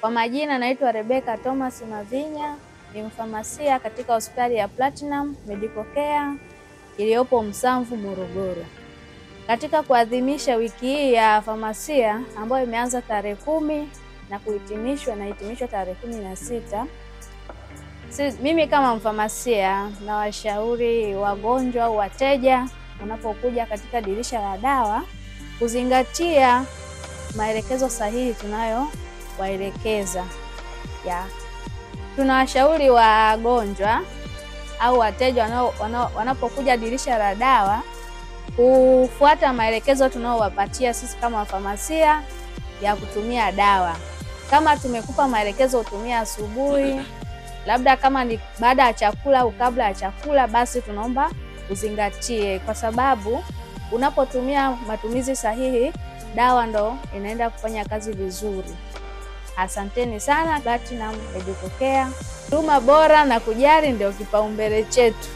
Kwa majina naitwa Rebecca Thomas Mavinya, ni mfamasia katika hospitali ya Platinum Medical Care iliyopo Msamvu, Morogoro. Katika kuadhimisha wiki hii ya famasia ambayo imeanza tarehe 10 na inahitimishwa tarehe 16, mimi kama mfamasia na washauri wagonjwa au wateja wanapokuja katika dirisha la dawa kuzingatia maelekezo sahihi tunayowaelekeza. Tunawashauri wagonjwa au wateja wanapokuja dirisha la dawa kufuata maelekezo tunayowapatia sisi kama wafamasia ya kutumia dawa. Kama tumekupa maelekezo utumia asubuhi, labda kama ni baada ya chakula au kabla ya chakula, basi tunaomba uzingatie, kwa sababu unapotumia matumizi sahihi dawa ndo inaenda kufanya kazi vizuri. Asanteni sana. Platinum Medical Care, huduma bora na kujali ndio kipaumbele chetu.